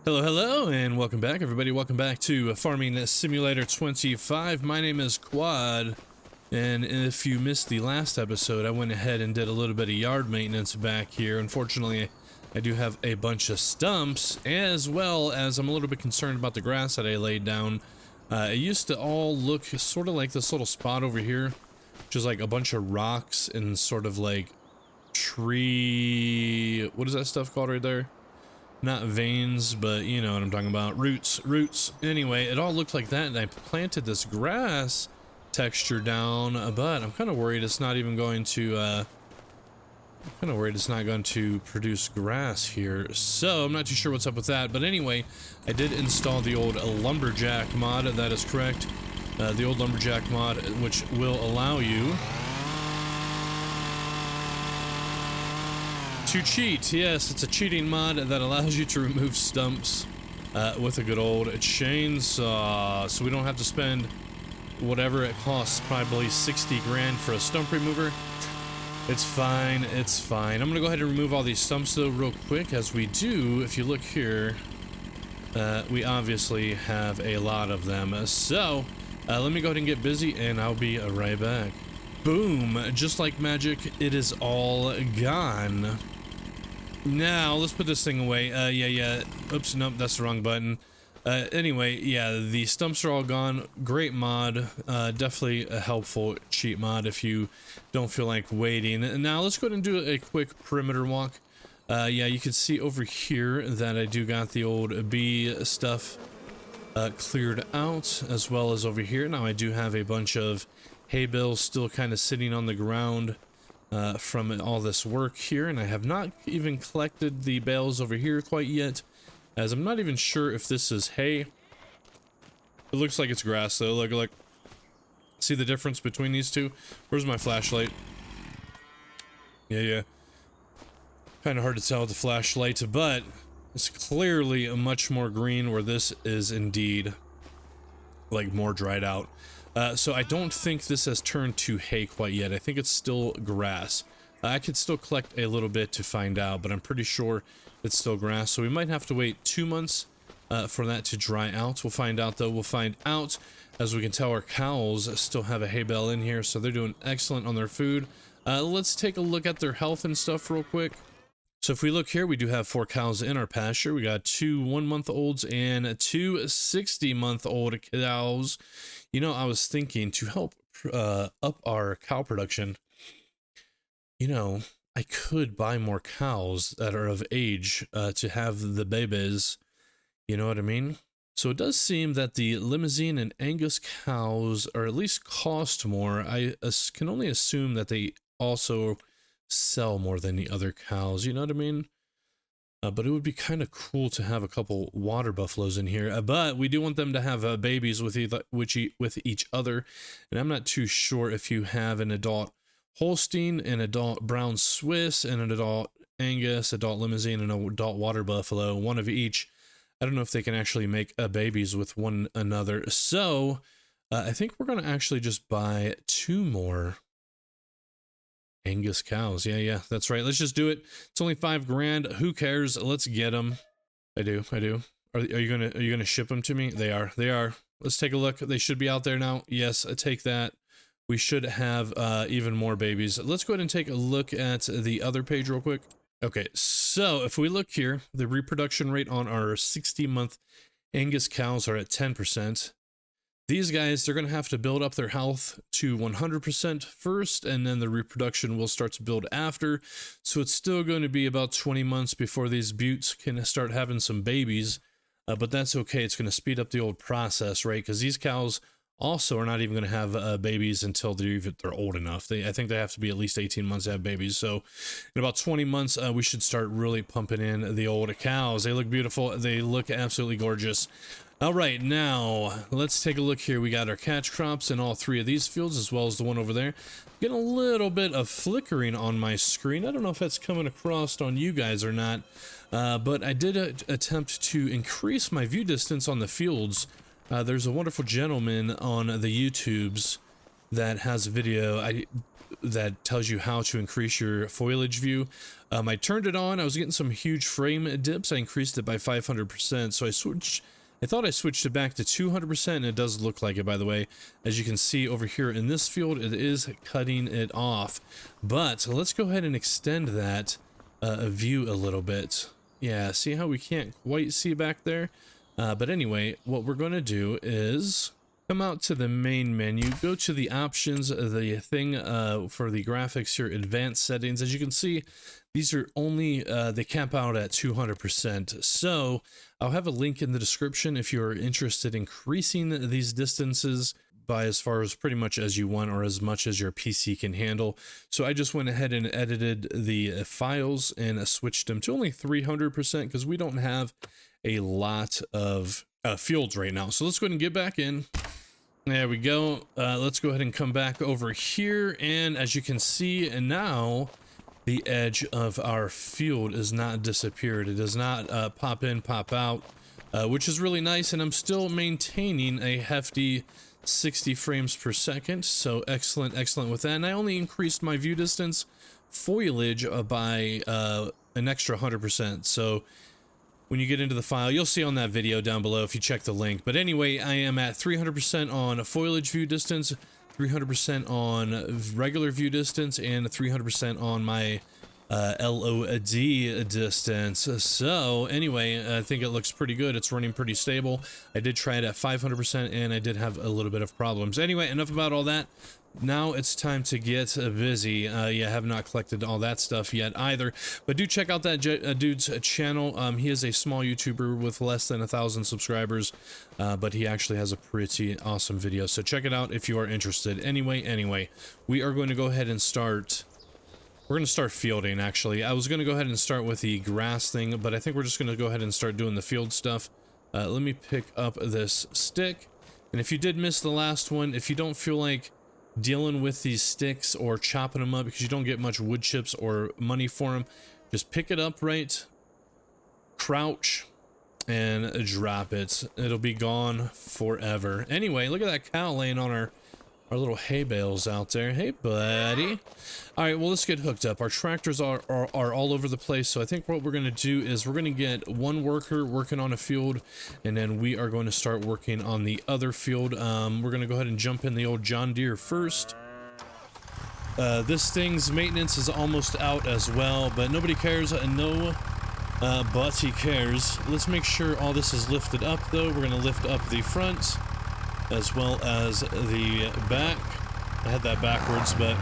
Hello, and welcome back, everybody. Welcome back to Farming Simulator 25. My name is Quad, and if you missed the last episode, I went ahead and did a little bit of yard maintenance back here. Unfortunately, I do have a bunch of stumps, as well as I'm a little bit concerned about the grass that I laid down. It used to all look sort of like this little spot over here, which is like a bunch of rocks and sort of like tree... what is that stuff called right there? Not veins, but you know what I'm talking about. Roots. Anyway, it all looked like that, and I planted this grass texture down, but I'm kind of worried it's not even going to, produce grass here. So I'm not too sure what's up with that. But anyway, I did install the old lumberjack mod. That is correct. The old lumberjack mod, which will allow you to cheat. Yes, it's a cheating mod that allows you to remove stumps with a good old chainsaw, so we don't have to spend whatever it costs, probably 60 grand for a stump remover. It's fine, it's fine. I'm gonna go ahead and remove all these stumps though real quick. As we do, if you look here, we obviously have a lot of them, so let me go ahead and get busy and I'll be right back. Boom, just like magic, it is all gone. Now, let's put this thing away. Yeah. Oops, nope, that's the wrong button. Anyway, yeah, the stumps are all gone. Great mod. Definitely a helpful cheat mod if you don't feel like waiting. And now, let's go ahead and do a quick perimeter walk. Yeah, you can see over here that I do got the old bee stuff cleared out, as well as over here. Now, I do have a bunch of hay bales still kind of sitting on the ground from all this work here, and I have not even collected the bales over here quite yet, as I'm not even sure if this is hay. It looks like it's grass though. Look, see the difference between these two? Where's my flashlight? Yeah, kind of hard to tell with the flashlight, but it's clearly a much more green, where this is indeed like more dried out. So I don't think this has turned to hay quite yet. I think it's still grass. I could still collect a little bit to find out, but I'm pretty sure it's still grass. So we might have to wait 2 months for that to dry out. We'll find out though. We'll find out. As we can tell, our cows still have a hay bale in here, so they're doing excellent on their food. Let's take a look at their health and stuff real quick. So if we look here, we do have 4 cows in our pasture. We got 2 1-month-olds and 2 60-month-old cows. You know, I was thinking to help up our cow production, you know, I could buy more cows that are of age to have the babies. You know what I mean? So it does seem that the Limousin and Angus cows, or at least cost more. I can only assume that they also sell more than the other cows, you know what I mean? But it would be kind of cool to have a couple water buffaloes in here, but we do want them to have babies with each other, and I'm not too sure if you have an adult Holstein, an adult Brown Swiss, and an adult Angus, adult Limousin, and an adult water buffalo, one of each. I don't know if they can actually make babies with one another, so I think we're going to actually just buy 2 more Angus cows. Yeah, that's right. Let's just do it. It's only 5 grand. Who cares? Let's get them. I do. Are you gonna ship them to me? They are. Let's take a look. They should be out there now. Yes, I take that. We should have even more babies. Let's go ahead and take a look at the other page real quick. Okay, so if we look here, the reproduction rate on our 60-month Angus cows are at 10%. These guys, they're going to have to build up their health to 100% first, and then the reproduction will start to build after. So it's still going to be about 20 months before these buttes can start having some babies. But that's okay. It's going to speed up the old process, right? Because these cows also are not even going to have babies until they're old enough. I think they have to be at least 18 months to have babies. So in about 20 months, we should start really pumping in the old cows. They look beautiful. They look absolutely gorgeous. All right, now let's take a look here. We got our catch crops in all 3 of these fields, as well as the one over there. Getting a little bit of flickering on my screen. I don't know if that's coming across on you guys or not, but I did attempt to increase my view distance on the fields. There's a wonderful gentleman on the YouTubes that has a video. that tells you how to increase your foliage view. I turned it on. I was getting some huge frame dips. I increased it by 500%. So I thought I switched it back to 200%, and it does look like it, by the way. As you can see over here in this field, it is cutting it off. But let's go ahead and extend that view a little bit. Yeah, see how we can't quite see back there? But anyway, what we're going to do is come out to the main menu, go to the options, the thing for the graphics here, advanced settings. As you can see, these are only, they cap out at 200%. So I'll have a link in the description if you're interested in increasing these distances by as far as pretty much as you want, or as much as your PC can handle. So I just went ahead and edited the files and switched them to only 300% because we don't have a lot of fields right now. So let's go ahead and get back in. There we go. Let's go ahead and come back over here. And as you can see, and now the edge of our field is not disappeared. It does not pop in, pop out, which is really nice. And I'm still maintaining a hefty 60 frames per second. So excellent, excellent with that. And I only increased my view distance foliage by an extra 100%. So when you get into the file, you'll see on that video down below if you check the link. But anyway, I am at 300% on foliage view distance, 300% on regular view distance, and 300% on my LOD distance. So anyway, I think it looks pretty good. It's running pretty stable. I did try it at 500% and I did have a little bit of problems. Anyway, enough about all that. Now it's time to get busy. Yeah, I have not collected all that stuff yet either, but do check out that dude's channel. He is a small YouTuber with less than 1,000 subscribers, but he actually has a pretty awesome video, so check it out if you are interested. Anyway, we are going to go ahead and start. We're going to start fielding, actually. I was going to go ahead and start with the grass thing, but I think we're just going to go ahead and start doing the field stuff. Let me pick up this stick, and if you did miss the last one, if you don't feel like dealing with these sticks or chopping them up because you don't get much wood chips or money for them, just pick it up, right, crouch, and drop it. It'll be gone forever. Anyway, look at that cow laying on our little hay bales out there. Hey, buddy. All right, well, let's get hooked up. Our tractors are all over the place, so I think what we're going to do is we're going to get one worker working on a field, and then we are going to start working on the other field. We're going to go ahead and jump in the old John Deere first. This thing's maintenance is almost out as well, but nobody cares. No, but he cares. Let's make sure all this is lifted up, though. We're going to lift up the front as well as the back. I had that backwards, but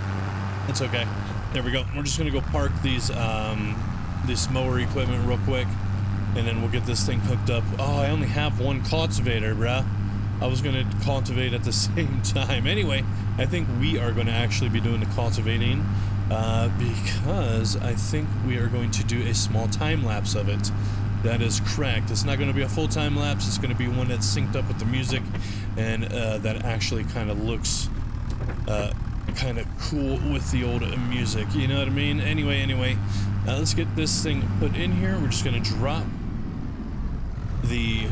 it's okay. There we go. We're just gonna go park these this mower equipment real quick, and then we'll get this thing hooked up. Oh, I only have one cultivator, bruh. I was gonna cultivate at the same time. Anyway, I think we are gonna actually be doing the cultivating because I think we are going to do a small time lapse of it. That is correct. It's not going to be a full time lapse. It's going to be one that's synced up with the music, and that actually kind of looks kind of cool with the old music. You know what I mean? Anyway, let's get this thing put in here. We're just going to drop the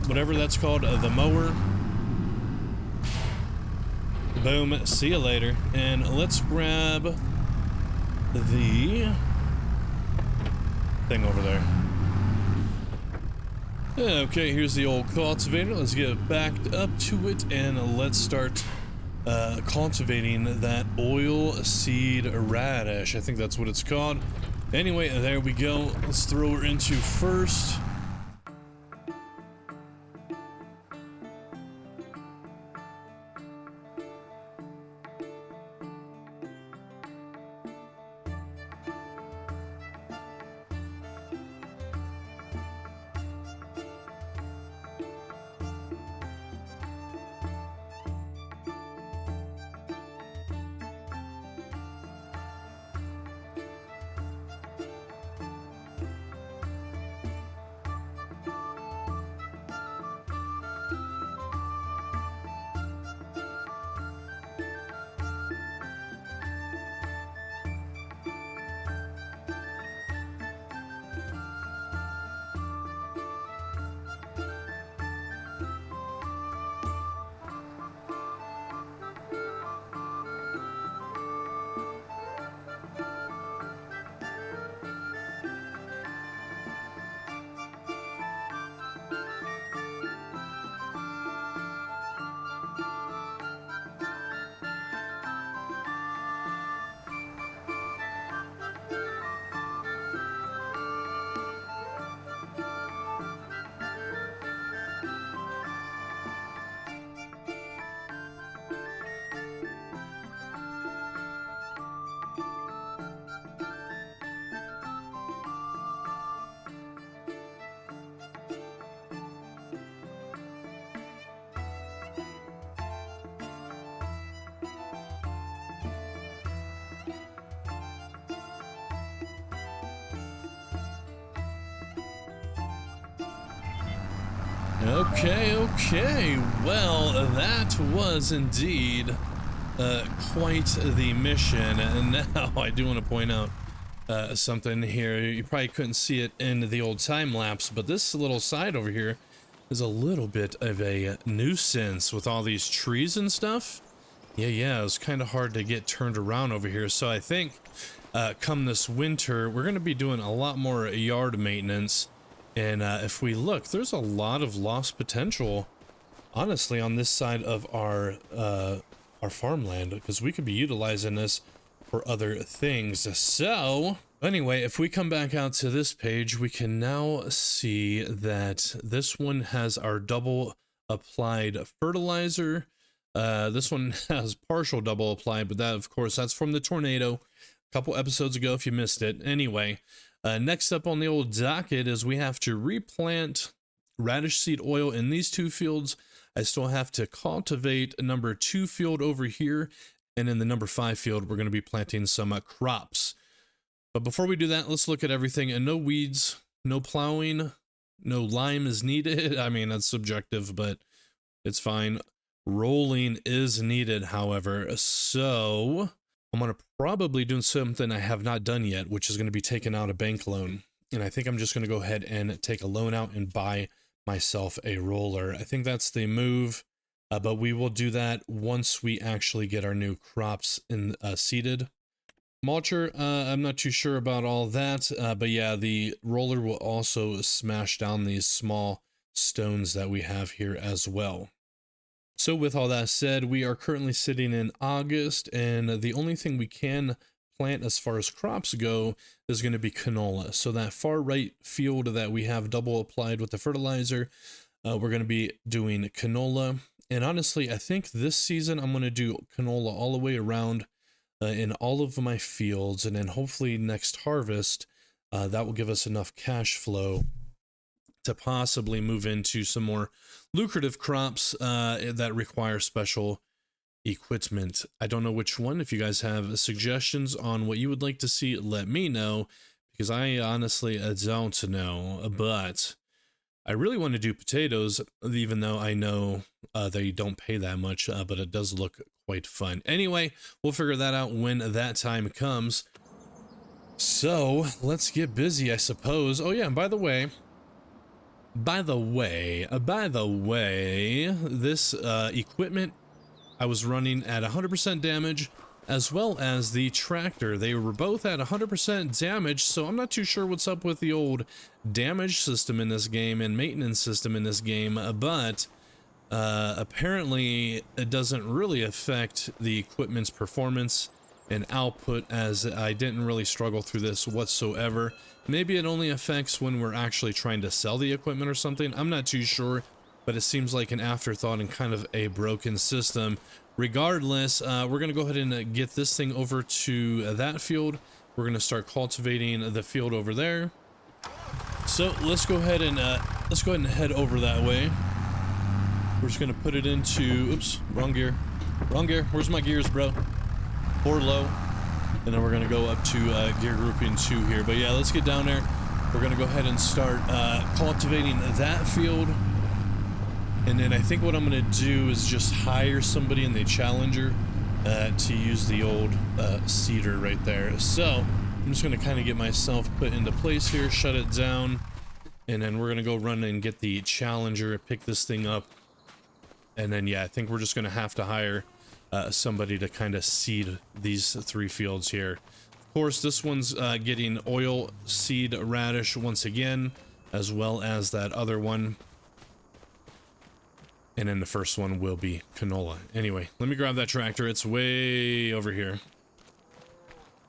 whatever that's called, the mower. Boom. See you later. And let's grab the thing over there. Okay, here's the old cultivator. Let's get backed up to it and let's start cultivating that oilseed radish. I think that's what it's called. Anyway, there we go. Let's throw her into first. Okay. Well, that was indeed quite the mission. And now I do want to point out something here. You probably couldn't see it in the old time lapse, but this little side over here is a little bit of a nuisance with all these trees and stuff. Yeah, it's kind of hard to get turned around over here. So I think come this winter, we're going to be doing a lot more yard maintenance. And if we look, there's a lot of lost potential, honestly, on this side of our farmland, because we could be utilizing this for other things. So anyway, if we come back out to this page, we can now see that this one has our double applied fertilizer. This one has partial double applied, but that, of course, that's from the tornado a couple episodes ago if you missed it. Anyway, next up on the old docket is we have to replant radish seed oil in these two fields. I still have to cultivate a number 2 field over here, and in the number 5 field, we're going to be planting some crops. But before we do that, let's look at everything. And no weeds, no plowing, no lime is needed. I mean, that's subjective, but it's fine. Rolling is needed, however. So I'm going to probably do something I have not done yet, which is going to be taking out a bank loan. And I think I'm just going to go ahead and take a loan out and buy myself a roller. I think that's the move. But we will do that once we actually get our new crops in seeded. Mulcher, I'm not too sure about all that, but yeah, the roller will also smash down these small stones that we have here as well. So with all that said, we are currently sitting in August, and the only thing we can plant as far as crops go is going to be canola. So that far right field that we have double applied with the fertilizer, we're going to be doing canola. And honestly, I think this season I'm going to do canola all the way around in all of my fields, and then hopefully next harvest that will give us enough cash flow to possibly move into some more lucrative crops that require special equipment. I don't know which one. If you guys have suggestions on what you would like to see, let me know, because I honestly don't know. But I really want to do potatoes, even though I know they don't pay that much, but it does look quite fun. Anyway, we'll figure that out when that time comes. So let's get busy, I suppose. Oh yeah, and by the way, this equipment I was running at 100% damage, as well as the tractor. They were both at 100% damage, so I'm not too sure what's up with the old damage system in this game and maintenance system in this game, but apparently it doesn't really affect the equipment's performance and output, as I didn't really struggle through this whatsoever. Maybe it only affects when we're actually trying to sell the equipment or something. I'm not too sure, but it seems like an afterthought and kind of a broken system. Regardless, we're going to go ahead and get this thing over to that field. We're going to start cultivating the field over there. So let's go ahead and head over that way. We're just going to put it into, oops, wrong gear. Where's my gears, bro? 4 low. And then we're going to go up to gear grouping 2 here. But yeah, let's get down there. We're going to go ahead and start cultivating that field. And then I think what I'm going to do is just hire somebody in the Challenger to use the old seeder right there. So I'm just going to kind of get myself put into place here, shut it down. And then we're going to go run and get the Challenger, pick this thing up. And then, yeah, I think we're just going to have to hire somebody to kind of seed these 3 fields here. Of course, this one's getting Oilseed radish once again, as well as that other one. And then the first one will be canola. Anyway, let me grab that tractor. It's way over here.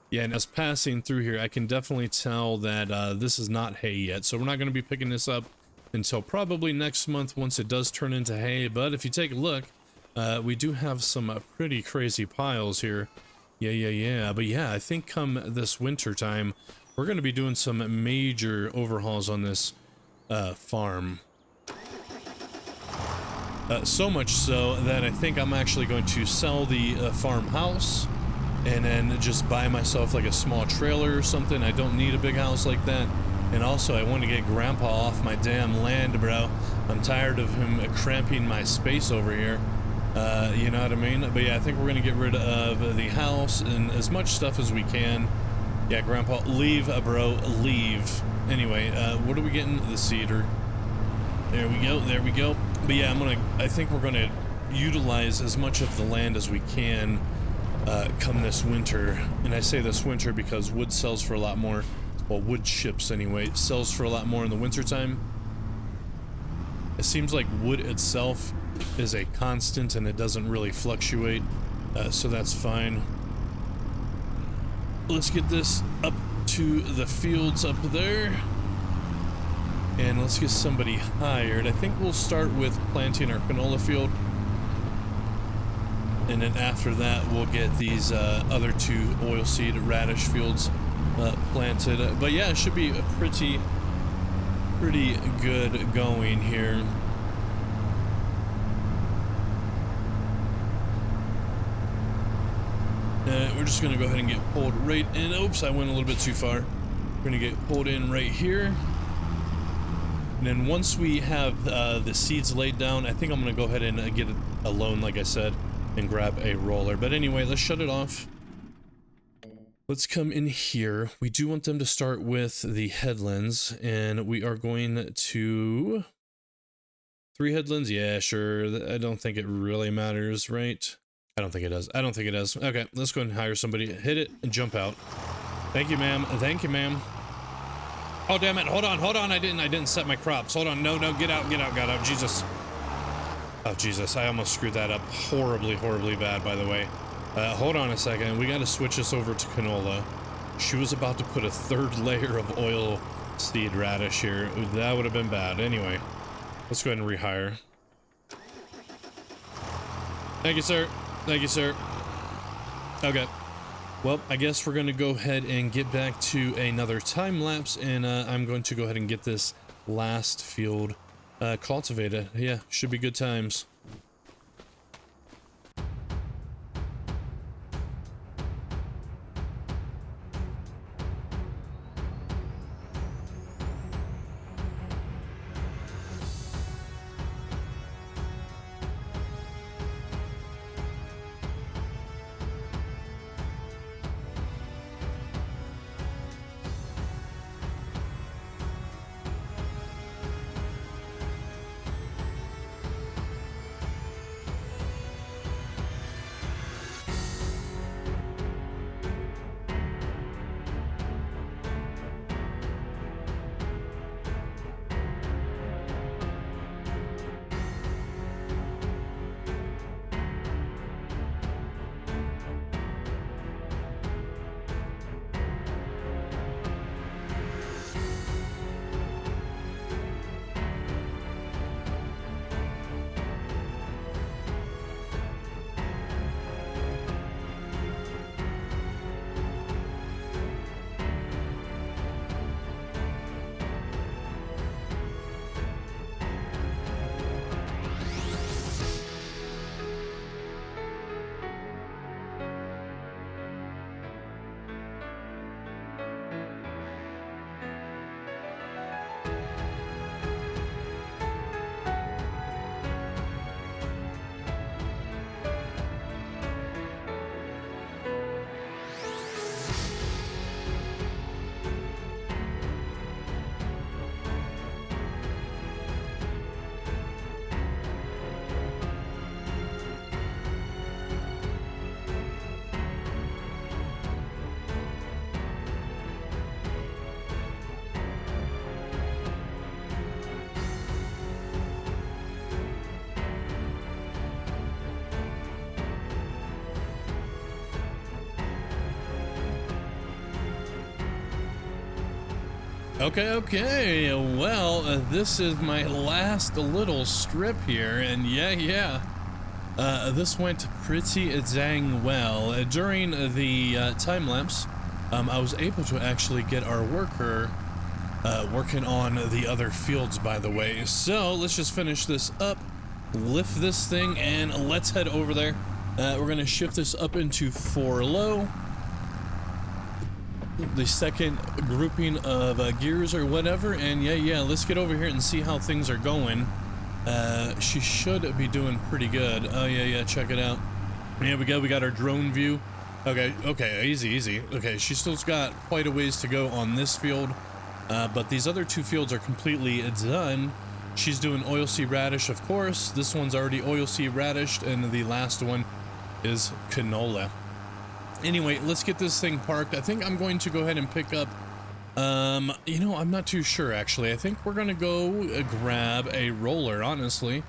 Yeah, and as passing through here, I can definitely tell that this is not hay yet. So we're not going to be picking this up until probably next month once it does turn into hay. But if you take a look, we do have some pretty crazy piles here. Yeah. But yeah, I think come this winter time, we're going to be doing some major overhauls on this farm. So much so that I think I'm actually going to sell the farmhouse and then just buy myself like a small trailer or something. I don't need a big house like that. And also, I want to get Grandpa off my damn land, bro. I'm tired of him cramping my space over here. You know what I mean? But yeah, I think we're going to get rid of the house and as much stuff as we can. Yeah, Grandpa, leave, bro, leave. Anyway, what are we getting? The cedar. There we go, there we go. But yeah, I think we're gonna utilize as much of the land as we can come this winter. And I say this winter because wood sells for a lot more. Well, wood chips anyway, sells for a lot more in the wintertime. It seems like wood itself is a constant and it doesn't really fluctuate, so that's fine. Let's get this up to the fields up there. And let's get somebody hired. I think we'll start with planting our canola field. And then after that, we'll get these other two oilseed radish fields planted. But yeah, it should be a pretty good going here. We're just gonna go ahead and get pulled right in. Oops, I went a little bit too far. We're gonna get pulled in right here. And then once we have the seeds laid down, I think I'm gonna go ahead and get a loan, like I said, and grab a roller. But anyway, let's shut it off. Let's come in here. We do want them to start with the headlands, and we are going to 3 headlands. Yeah, sure. I don't think it really matters, right? I don't think it does. I don't think it does. Okay, let's go ahead and hire somebody. Hit it and jump out. Thank you, ma'am. Thank you, ma'am. Oh, damn it. Hold on. I didn't set my crops. Hold on. No, get out. Jesus. Oh, Jesus. I almost screwed that up horribly bad, by the way. Hold on a second. We got to switch this over to canola. She was about to put a 3rd layer of oil seed radish here. That would have been bad. Anyway, let's go ahead and rehire. Thank you, sir. Thank you, sir. Okay. Well, I guess we're going to go ahead and get back to another time lapse, and I'm going to go ahead and get this last field cultivated. Yeah, should be good times. Okay, well, this is my last little strip here, and yeah, this went pretty dang well. During the time lapse, I was able to actually get our worker working on the other fields, by the way. So let's just finish this up, lift this thing, and let's head over there. We're gonna shift this up into 4 low. the second grouping of gears or whatever, and yeah, let's get over here and see how things are going. She should be doing pretty good. Oh yeah, check it out. Here we go, we got our drone view. Okay, easy. Okay, she still's got quite a ways to go on this field, but these other two fields are completely done. She's doing oilseed radish, of course. This one's already oilseed radished, and the last one is canola. Anyway, let's get this thing parked. I think I'm going to go ahead and pick up, you know, I'm not too sure actually. I think we're gonna go grab a roller, honestly.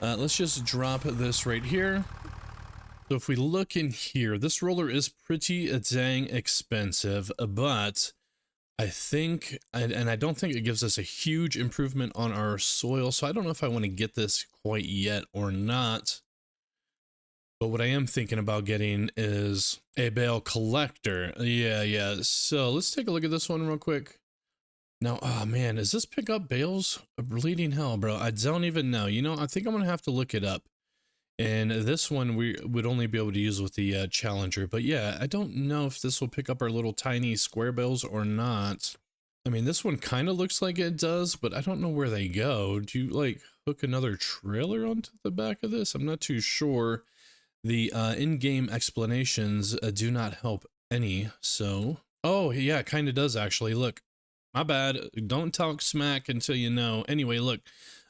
Let's just drop this right here. So if we look in here, this roller is pretty dang expensive, but I think, and I don't think it gives us a huge improvement on our soil, so I don't know if I want to get this quite yet or not. But what I am thinking about getting is a bale collector. Yeah. So let's take a look at this one real quick. Now, oh man, does this pick up bales? Bleeding hell, bro. I don't even know. You know, I think I'm going to have to look it up. And this one we would only be able to use with the Challenger. But yeah, I don't know if this will pick up our little tiny square bales or not. I mean, this one kind of looks like it does, but I don't know where they go. Do you like hook another trailer onto the back of this? I'm not too sure. The in-game explanations do not help any, so... Oh, yeah, it kind of does, actually. Look, my bad. Don't talk smack until you know. Anyway, look,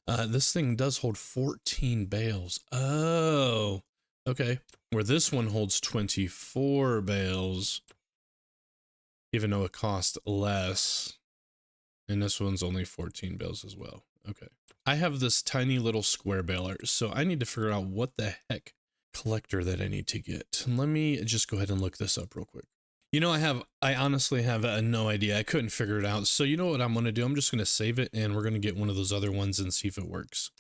this thing does hold 14 bales. Oh, okay. Where this one holds 24 bales, even though it costs less. And this one's only 14 bales as well. Okay. I have this tiny little square baler, so I need to figure out what the heck collector that I need to get. Let me just go ahead and look this up real quick. You know, I honestly have no idea. I couldn't figure it out. So you know what I'm going to do? I'm just going to save it and we're going to get one of those other ones and see if it works.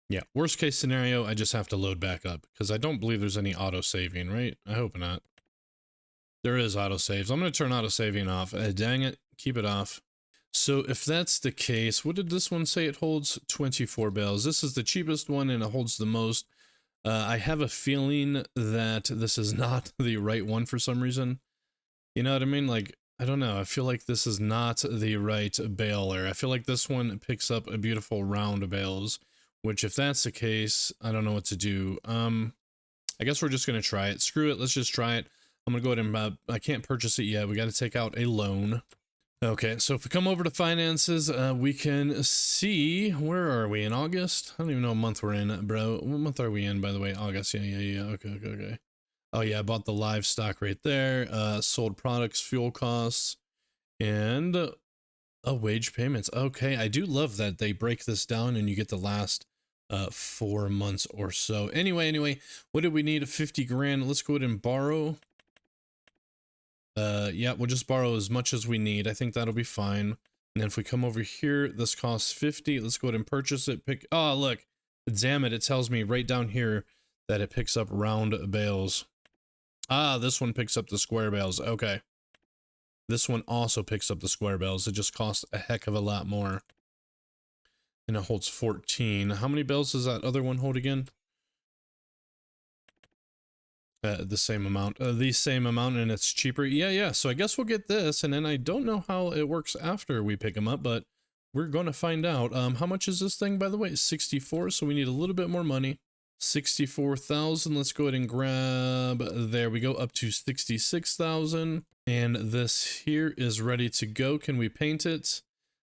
Yeah, worst case scenario, I just have to load back up because I don't believe there's any auto saving, right? I hope not. There is auto saves. I'm going to turn auto saving off. Dang it, keep it off. So if that's the case, what did this one say? It holds 24 bales. This is the cheapest one and it holds the most. I have a feeling that this is not the right one for some reason. You know what I mean? Like, I don't know. I feel like this is not the right baler. I feel like this one picks up a beautiful round bales, which if that's the case, I don't know what to do. I guess we're just going to try it. Screw it. Let's just try it. I'm going to go ahead and, I can't purchase it yet. We got to take out a loan. Okay, so if we come over to finances, we can see, where are we, in August? I don't even know what month we're in, bro. What month are we in, by the way? August, yeah, okay. Oh yeah, I bought the livestock right there, sold products, fuel costs, and wage payments. Okay, I do love that they break this down and you get the last 4 months or so. Anyway, what did we need? 50 grand. Let's go ahead and borrow. Yeah, we'll just borrow as much as we need. I think that'll be fine. And then if we come over here, this costs 50. Let's go ahead and purchase it. Oh, look, damn it. It tells me right down here that it picks up round bales. Ah, this one picks up the square bales. Okay. This one also picks up the square bales. It just costs a heck of a lot more. And it holds 14. How many bales does that other one hold again? The same amount, and it's cheaper. Yeah. So I guess we'll get this, and then I don't know how it works after we pick them up, but we're going to find out. How much is this thing, by the way? It's 64, so we need a little bit more money. 64,000. Let's go ahead and grab, there we go, up to 66,000. And this here is ready to go. Can we paint it?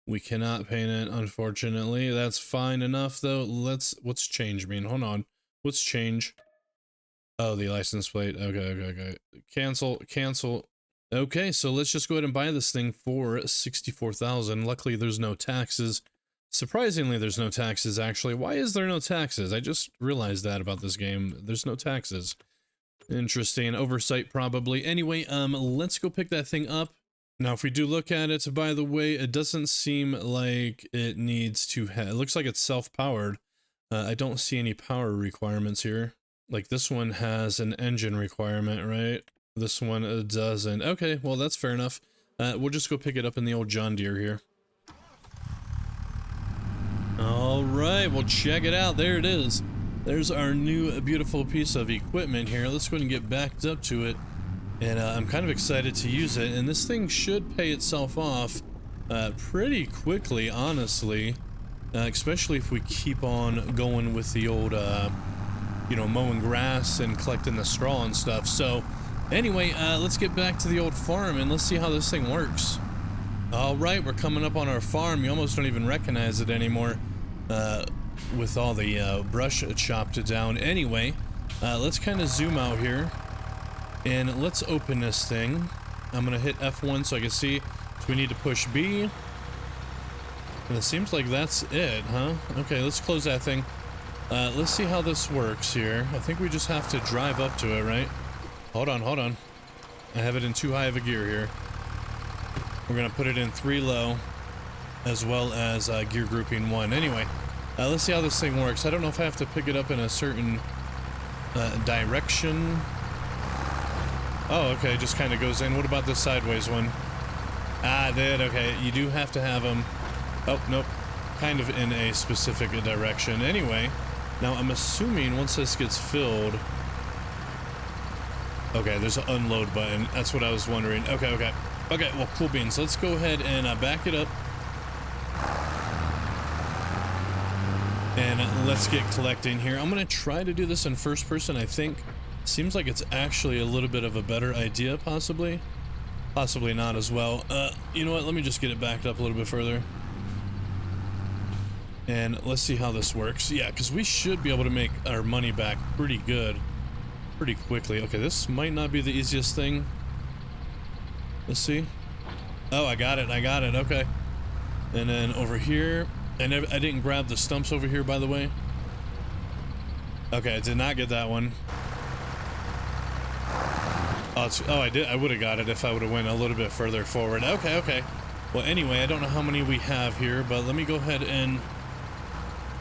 We cannot paint it, unfortunately. That's fine enough, though. What's change mean? Hold on. What's change? Oh, the license plate. Okay. Cancel. Okay, so let's just go ahead and buy this thing for 64,000. Luckily, there's no taxes. Surprisingly, there's no taxes, actually. Why is there no taxes? I just realized that about this game. There's no taxes. Interesting. Oversight, probably. Anyway, let's go pick that thing up. Now, if we do look at it, by the way, it doesn't seem like it needs to have... It looks like it's self-powered. I don't see any power requirements here. Like, this one has an engine requirement, right? This one doesn't. Okay, well, that's fair enough. We'll just go pick it up in the old John Deere here. All right, well, check it out. There it is. There's our new beautiful piece of equipment here. Let's go ahead and get backed up to it. And I'm kind of excited to use it, and this thing should pay itself off pretty quickly, honestly, especially if we keep on going with the old, you know, mowing grass and collecting the straw and stuff. So anyway, let's get back to the old farm and let's see how this thing works. All right, we're coming up on our farm. You almost don't even recognize it anymore with all the brush chopped down. Anyway, let's kind of zoom out here. And let's open this thing. I'm gonna hit F1 so I can see. So we need to push B. And it seems like that's it, huh? Okay, let's close that thing. Let's see how this works here. I think we just have to drive up to it, right? Hold on, hold on. I have it in too high of a gear here. We're gonna put it in 3 low, as well as gear grouping 1. Anyway, let's see how this thing works. I don't know if I have to pick it up in a certain direction. Oh, okay, it just kind of goes in. What about the sideways one? Ah, it did. Okay, you do have to have them. Oh, nope. Kind of in a specific direction. Anyway, now I'm assuming once this gets filled... Okay, there's an unload button. That's what I was wondering. Okay, okay. Okay, well, cool beans. Let's go ahead and back it up. And let's get collecting here. I'm going to try to do this in first person, I think. Seems like it's actually a little bit of a better idea, possibly. Possibly not as well. You know what? Let me just get it backed up a little bit further. And let's see how this works. Yeah, because we should be able to make our money back pretty good. Pretty quickly. Okay, this might not be the easiest thing. Let's see. Oh, I got it. I got it. Okay. And then over here. I didn't grab the stumps over here, by the way. Okay, I did not get that one. Oh, I did. I would have got it if I would have went a little bit further forward. Okay, okay. Well, anyway, I don't know how many we have here, but let me go ahead and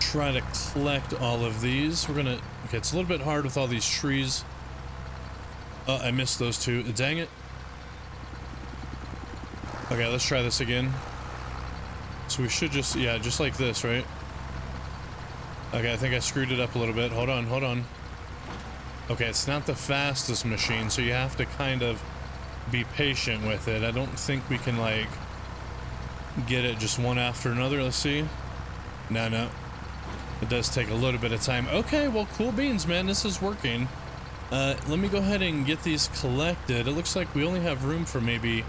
try to collect all of these. We're gonna... Okay, it's a little bit hard with all these trees. Oh, I missed those two. Dang it. Okay, let's try this again. So we should just... Yeah, just like this, right? Okay, I think I screwed it up a little bit. Hold on, hold on. Okay, it's not the fastest machine, so you have to kind of be patient with it. I don't think we can, like, get it just one after another. Let's see. No, no. It does take a little bit of time. Okay, well, cool beans, man. This is working. Let me go ahead and get these collected. It looks like we only have room for maybe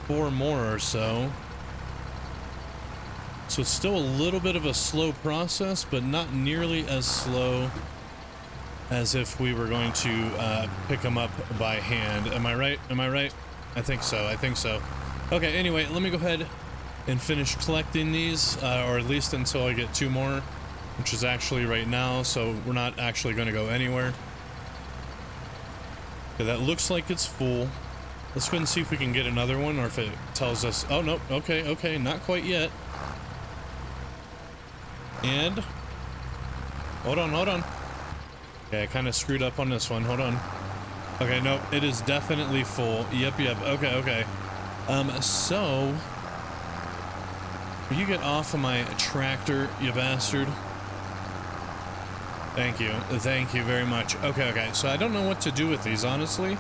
4 more or so. So it's still a little bit of a slow process, but not nearly as slow as if we were going to pick them up by hand. Am I right? Am I right? I think so. I think so. Okay, anyway, let me go ahead and finish collecting these, or at least until I get 2 more, which is actually right now, so we're not actually going to go anywhere. Okay, that looks like it's full. Let's go ahead and see if we can get another one, or if it tells us... Oh, no. Okay, okay. Not quite yet. And... Hold on, hold on. Okay, I kind of screwed up on this one. Hold on. Okay, nope. It is definitely full. Yep, yep. Okay, okay. So... Will you get off of my tractor, you bastard? Thank you. Thank you very much. Okay, okay. So I don't know what to do with these, honestly.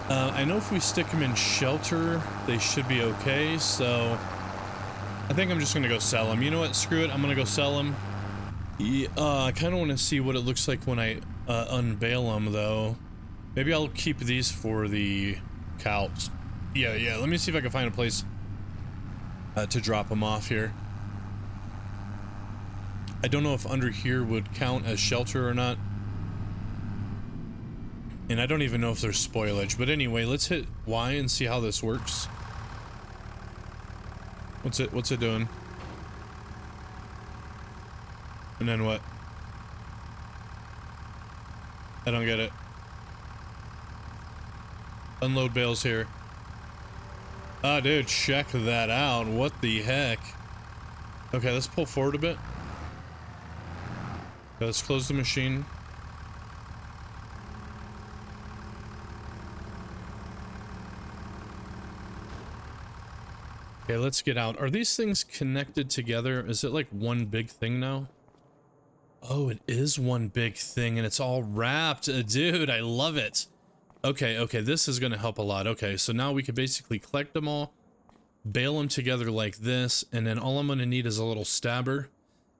I know if we stick them in shelter, they should be okay, so... I think I'm just gonna go sell them. You know what? Screw it. I'm gonna go sell them. Yeah, I kind of want to see what it looks like when I unbale them, though. Maybe I'll keep these for the cows. Yeah, yeah. Let me see if I can find a place to drop them off here. I don't know if under here would count as shelter or not. And I don't even know if there's spoilage. But anyway, let's hit Y and see how this works. What's it doing? And then what? I don't get it. Unload bales here. Ah, dude, check that out. What the heck? Okay, let's pull forward a bit. Okay, let's close the machine. Okay, let's get out. Are these things connected together? Is it like one big thing now? Oh, it is one big thing and it's all wrapped. Dude, I love it. Okay, okay, this is going to help a lot. Okay, so now we can basically collect them all, bale them together like this, and then all I'm going to need is a little stabber,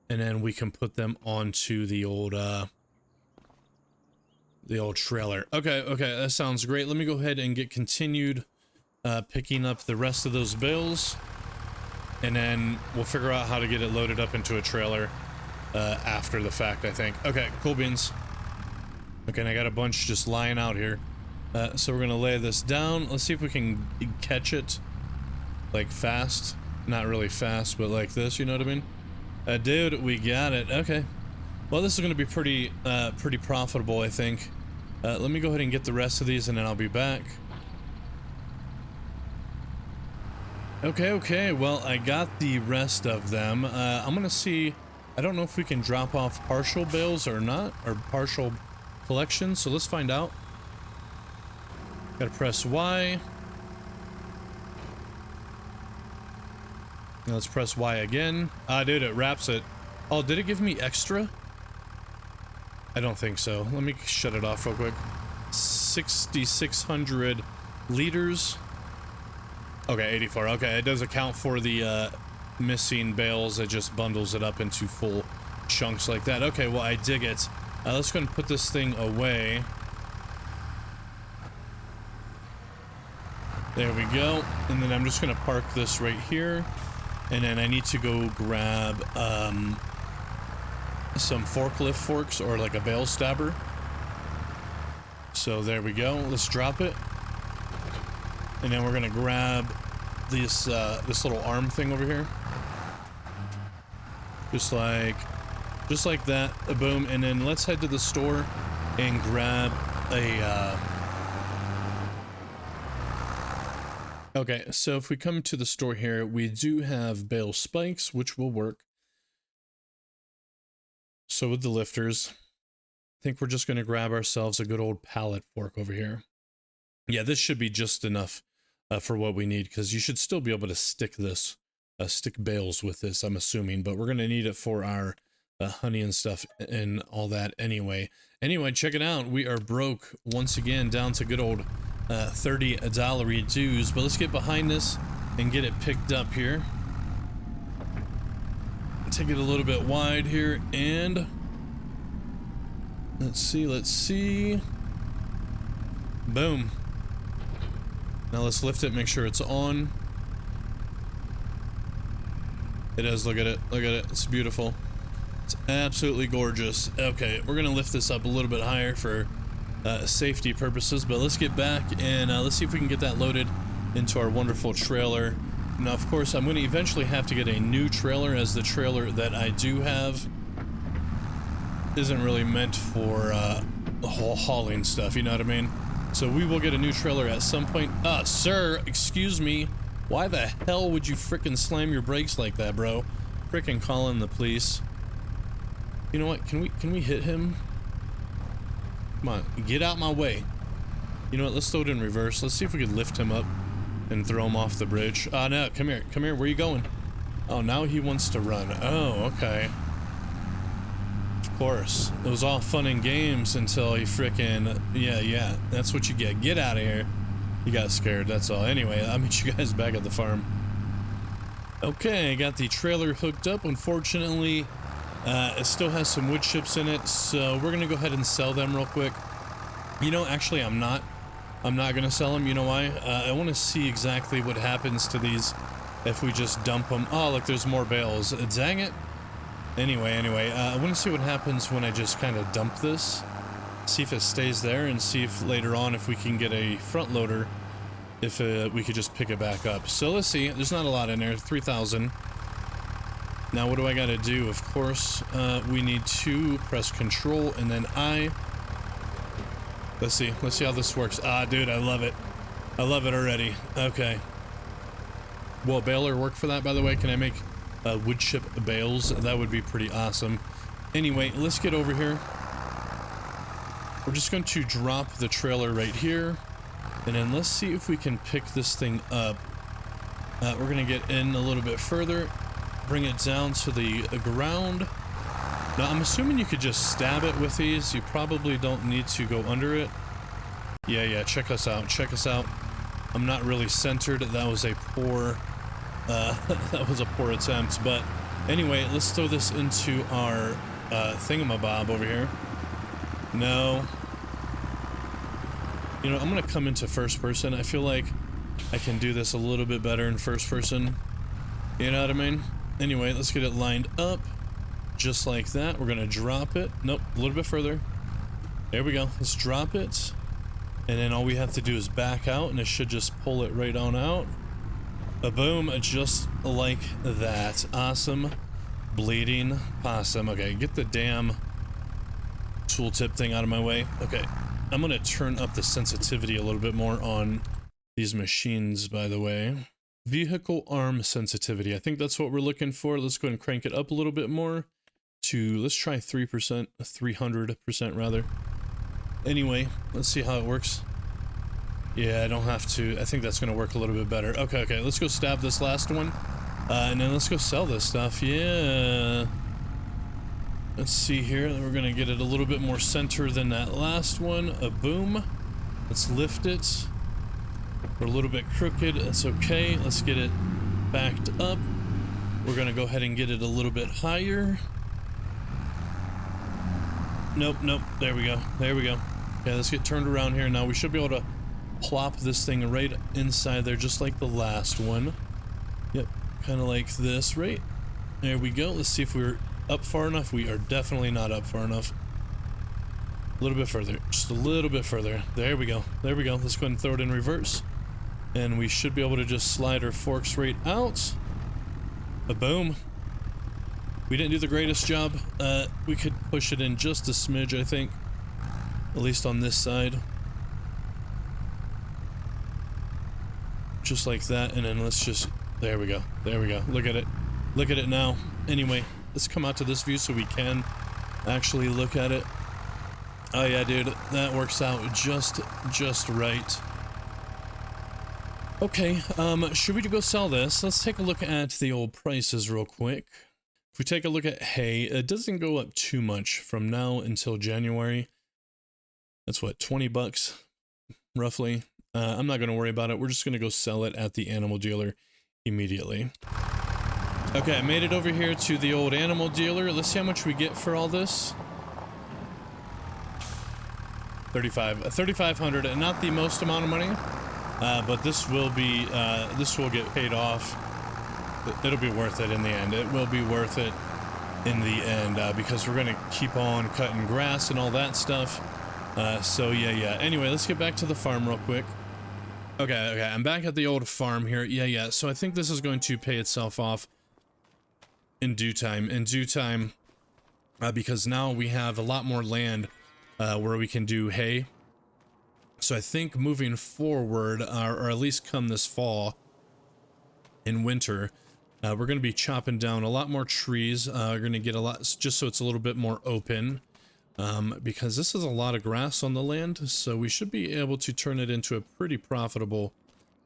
and then we can put them onto the old trailer. Okay, okay, that sounds great. Let me go ahead and get continued picking up the rest of those bales, and then we'll figure out how to get it loaded up into a trailer after the fact, I think. Okay, cool beans. Okay, and I got a bunch just lying out here. So we're gonna lay this down. Let's see if we can catch it, like, fast. Not really fast, but like this, you know what I mean? Dude, we got it. Okay. Well, this is gonna be pretty profitable, I think. Let me go ahead and get the rest of these, and then I'll be back. Okay, okay. Well, I got the rest of them. I'm gonna see. I don't know if we can drop off partial bales or not, or partial collections. So let's find out. Gotta press Y. Now let's press Y again. Ah, dude, it wraps it. Oh, did it give me extra? I don't think so. Let me shut it off real quick. 6,600 liters. Okay, 84. Okay, it does account for the missing bales. It just bundles it up into full chunks like that. Okay, well, I dig it. Let's go and put this thing away. There we go. And then I'm just gonna park this right here. And then I need to go grab some forklift forks or like a bale stabber. So there we go. Let's drop it. And then we're gonna grab this this little arm thing over here. Just like that. Boom. And then let's head to the store and grab a okay, so if we come to the store here, we do have bale spikes, which will work. So with the lifters, I think we're just going to grab ourselves a good old pallet fork over here. Yeah, this should be just enough for what we need, because you should still be able to stick this, stick bales with this, I'm assuming, but we're going to need it for our honey and stuff and all that anyway. Anyway, check it out. We are broke once again, down to good old $30 dues, but let's get behind this and get it picked up here. Take it a little bit wide here, and let's see. Boom. Now let's lift it, make sure it's on. It is. Look at it, it's beautiful. It's absolutely gorgeous. Okay, we're gonna lift this up a little bit higher for safety purposes, but let's get back and let's see if we can get that loaded into our wonderful trailer. Now, of course, I'm going to eventually have to get a new trailer, as the trailer that I do have isn't really meant for hauling stuff, you know what I mean? So we will get a new trailer at some point. Sir, excuse me. Why the hell would you frickin' slam your brakes like that, bro? Frickin' calling the police. You know what? Can we hit him? Come on, get out my way. You know what, let's throw it in reverse. Let's see if we can lift him up and throw him off the bridge. No, come here, where are you going? Oh, now he wants to run. Oh, okay. Of course, it was all fun and games until he frickin', yeah, that's what you get. Get out of here. You got scared, that's all. Anyway, I'll meet you guys back at the farm. Okay, I got the trailer hooked up. Unfortunately, it still has some wood chips in it, so we're gonna go ahead and sell them real quick. You know, actually, I'm not gonna sell them. You know why? I want to see exactly what happens to these if we just dump them. Oh, look, there's more bales. Dang it. Anyway, I want to see what happens when I just kind of dump this. See if it stays there, and see if later on if we can get a front loader, if we could just pick it back up. So let's see. There's not a lot in there. 3,000. Now, what do I gotta do? Of course, we need to press Control and then I. Let's see how this works. Dude, I love it. I love it already. Okay. Will a baler work for that, by the way? Can I make wood chip bales? That would be pretty awesome. Anyway, let's get over here. We're just going to drop the trailer right here, and then let's see if we can pick this thing up. We're gonna get in a little bit further. Bring it down to the ground. Now, I'm assuming you could just stab it with these. You probably don't need to go under it. Yeah, check us out. Check us out. I'm not really centered. That was a poor, that was a poor attempt. But anyway, let's throw this into our thingamabob over here. No. You know, I'm gonna come into first person. I feel like I can do this a little bit better in first person. You know what I mean? Anyway, let's get it lined up. Just like that. We're gonna drop it. Nope, a little bit further. There we go. Let's drop it. And then all we have to do is back out, and it should just pull it right on out. Boom, just like that. Awesome. Bleeding possum. Okay, get the damn tooltip thing out of my way. Okay, I'm gonna turn up the sensitivity a little bit more on these machines, by the way. Vehicle arm sensitivity. I think that's what we're looking for. Let's go ahead and crank it up a little bit more to, let's try 3%, 300% rather. Anyway, let's see how it works. Yeah, I don't have to. I think that's going to work a little bit better. Okay, let's go stab this last one. And then let's go sell this stuff. Yeah. Let's see here. We're going to get it a little bit more center than that last one. A boom. Let's lift it. We're a little bit crooked. That's okay. Let's get it backed up. We're going to go ahead and get it a little bit higher. Nope. There we go. Okay, let's get turned around here. Now we should be able to plop this thing right inside there, just like the last one. Yep, kind of like this, right? There we go. Let's see if we're up far enough. We are definitely not up far enough. A little bit further. Just a little bit further. There we go. Let's go ahead and throw it in reverse. And we should be able to just slide our forks right out. Boom. We didn't do the greatest job. We could push it in just a smidge, I think. At least on this side. Just like that, and then let's just... There we go. Look at it now. Anyway, let's come out to this view so we can actually look at it. Oh yeah, dude, that works out just right. Okay, should we go sell this? Let's take a look at the old prices real quick. If we take a look at hay, it doesn't go up too much from now until January. That's what, 20 bucks, roughly. I'm not going to worry about it. We're just going to go sell it at the animal dealer immediately. Okay, I made it over here to the old animal dealer. Let's see how much we get for all this. 3,500, and not the most amount of money, but this will be, this will get paid off. It'll be worth it in the end. It will be worth it in the end, because we're going to keep on cutting grass and all that stuff. So yeah. Anyway, let's get back to the farm real quick. Okay, I'm back at the old farm here. Yeah, so I think this is going to pay itself off in due time. Because now we have a lot more land where we can do hay. So I think moving forward, or at least come this fall and winter, we're going to be chopping down a lot more trees. We're going to get a lot, just so it's a little bit more open. Because this is a lot of grass on the land, so we should be able to turn it into a pretty profitable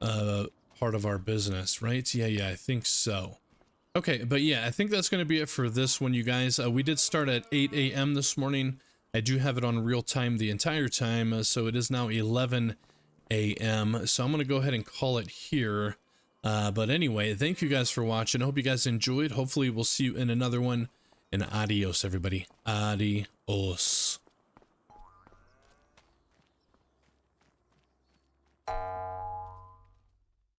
part of our business, right? Yeah, I think so. Okay, but yeah, I think that's going to be it for this one, you guys. We did start at 8 a.m. this morning. I do have it on real time the entire time, so it is now 11 a.m. So I'm going to go ahead and call it here. But anyway, thank you guys for watching. I hope you guys enjoyed. Hopefully we'll see you in another one. And adios, everybody. Adios.